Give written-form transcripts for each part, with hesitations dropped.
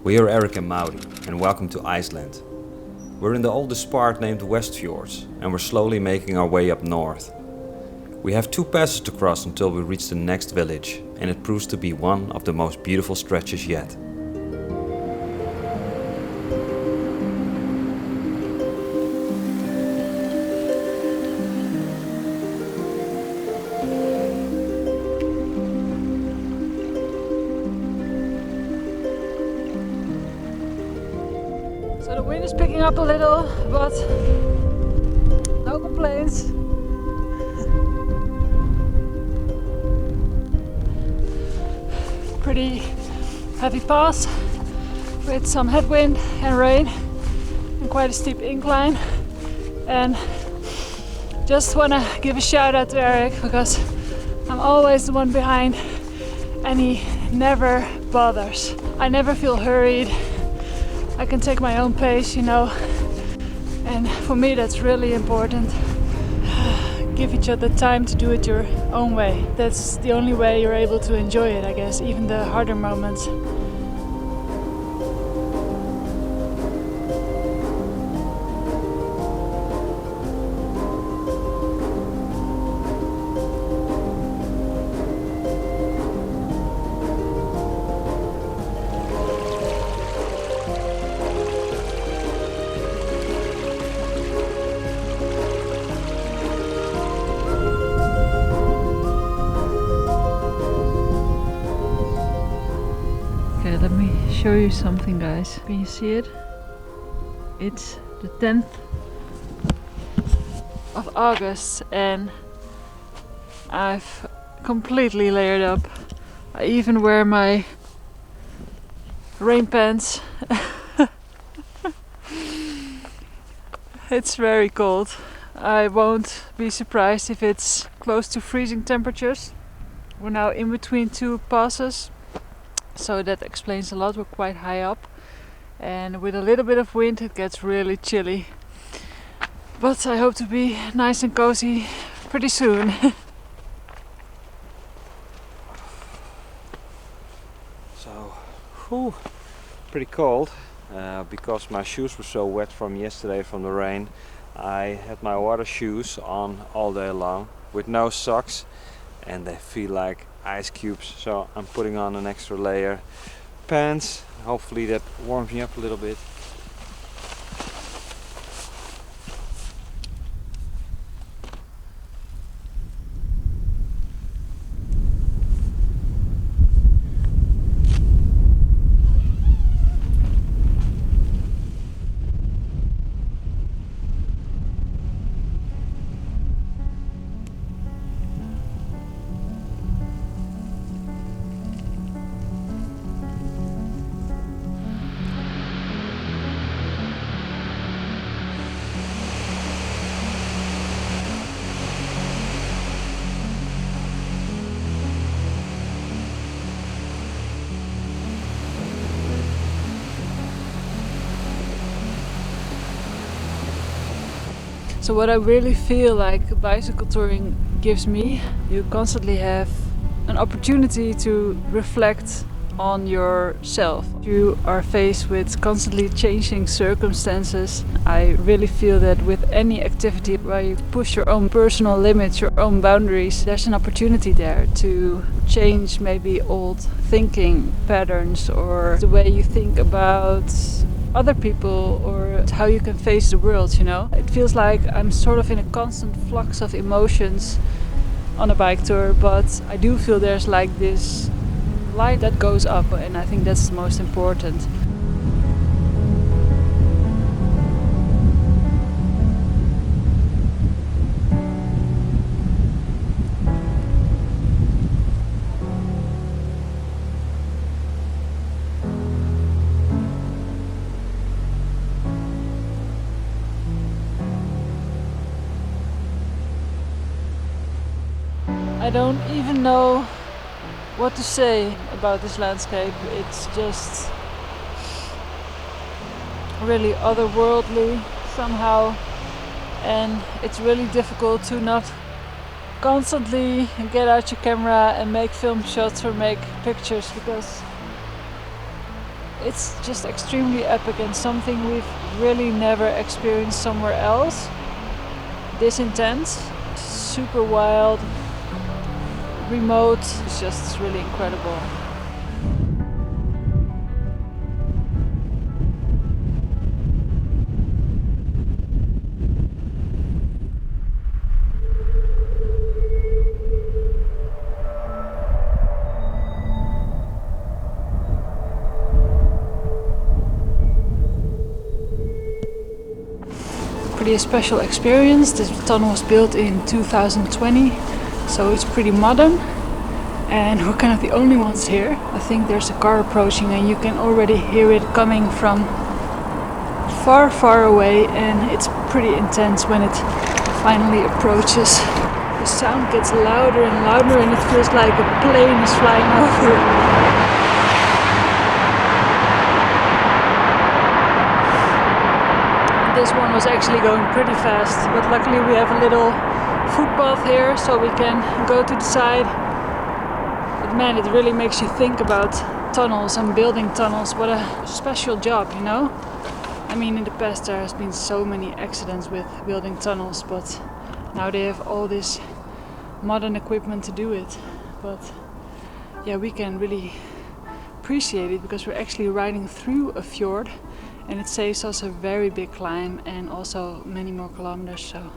We are Eric and Mauri, and welcome to Iceland. We're in the oldest part named Westfjords, and we're slowly making our way up north. We have 2 passes to cross until we reach the next village, and it proves to be one of the most beautiful stretches yet. So the wind is picking up a little, but no complaints. Pretty heavy pass with some headwind and rain and quite a steep incline. And just want to give a shout out to Eric because I'm always the one behind and he never bothers. I never feel hurried. I can take my own pace, you know, and for me that's really important. Give each other time to do it your own way. That's the only way you're able to enjoy it, I guess, even the harder moments. Okay, let me show you something, guys. Can you see it? It's the 10th of August and I've completely layered up. I even wear my rain pants. It's very cold. I won't be surprised if it's close to freezing temperatures. We're now in between 2 passes. So that explains a lot. We're quite high up and with a little bit of wind it gets really chilly, but I hope to be nice and cozy pretty soon. So, pretty cold because my shoes were so wet from yesterday from the rain. I had my water shoes on all day long with no socks and they feel like ice cubes, so I'm putting on an extra layer pants. Hopefully that warms me up a little bit. So what I really feel like bicycle touring gives me, you constantly have an opportunity to reflect on yourself. You are faced with constantly changing circumstances. I really feel that with any activity where you push your own personal limits, your own boundaries, there's an opportunity there to change maybe old thinking patterns or the way you think about other people or how you can face the world, you know. It feels like I'm sort of in a constant flux of emotions on a bike tour, but I do feel there's like this light that goes up and I think that's the most important. I don't even know what to say about this landscape. It's just really otherworldly somehow, and it's really difficult to not constantly get out your camera and make film shots or make pictures, because it's just extremely epic and something we've really never experienced somewhere else. This intense, super wild, remote, it's really incredible. Pretty special experience. This tunnel was built in 2020, so it's pretty modern, and we're kind of the only ones here. I think there's a car approaching and you can already hear it coming from far, far away, and it's pretty intense when it finally approaches. The sound gets louder and louder and it feels like a plane is flying over. This one was actually going pretty fast, but luckily we have a little footpath here so we can go to the side. But man, it really makes you think about tunnels and building tunnels. What a special job, you know? I mean, in the past there has been so many accidents with building tunnels, but now they have all this modern equipment to do it. But yeah, we can really appreciate it because we're actually riding through a fjord. And it saves us a very big climb and also many more kilometers, so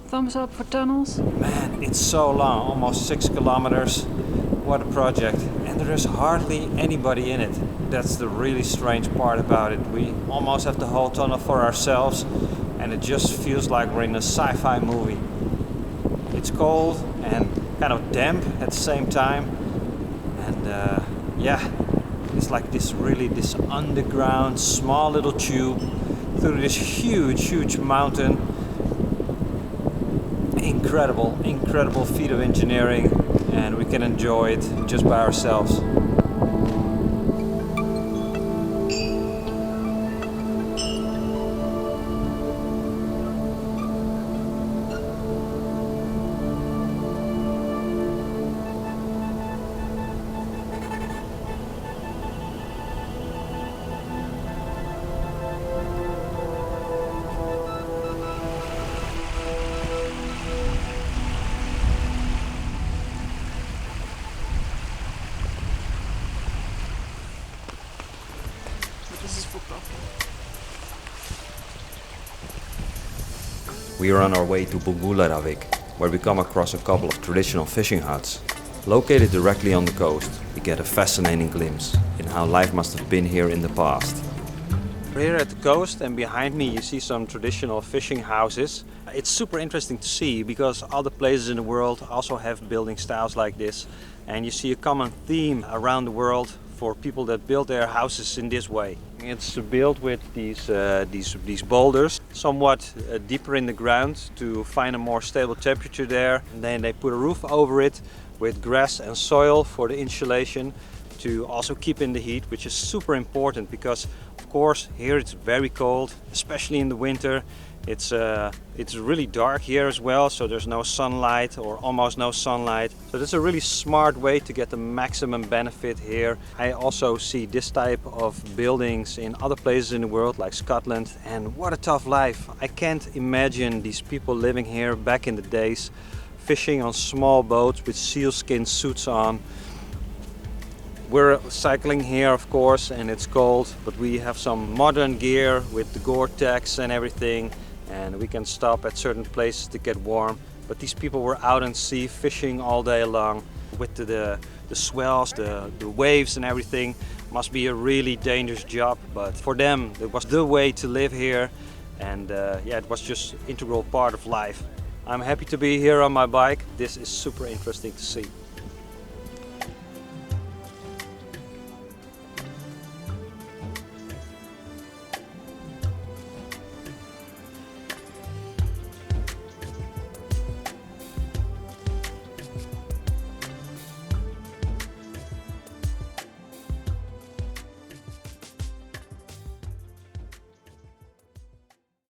thumbs up for tunnels. Man, it's so long, almost 6 kilometers. What a project. And there is hardly anybody in it. That's the really strange part about it. We almost have the whole tunnel for ourselves and it just feels like we're in a sci-fi movie. It's cold and kind of damp at the same time. And yeah. It's like this underground small little tube through this huge mountain. Incredible feat of engineering, and we can enjoy it just by ourselves. We are on our way to Bugularavik, where we come across a couple of traditional fishing huts. Located directly on the coast, we get a fascinating glimpse in how life must have been here in the past. We're here at the coast, and behind me you see some traditional fishing houses. It's super interesting to see because other places in the world also have building styles like this, and you see a common theme around the world for people that build their houses in this way. It's built with these boulders, somewhat deeper in the ground to find a more stable temperature there. And then they put a roof over it with grass and soil for the insulation to also keep in the heat, which is super important because, of course, here it's very cold, especially in the winter. It's really dark here as well, so there's no sunlight or almost no sunlight. So that's a really smart way to get the maximum benefit here. I also see this type of buildings in other places in the world like Scotland, and what a tough life. I can't imagine these people living here back in the days, fishing on small boats with sealskin suits on. We're cycling here, of course, and it's cold, but we have some modern gear with the Gore-Tex and everything, and we can stop at certain places to get warm. But these people were out on sea fishing all day long with the swells, the waves and everything. Must be a really dangerous job, but for them it was the way to live here, and yeah, it was just an integral part of life. I'm happy to be here on my bike. This is super interesting to see.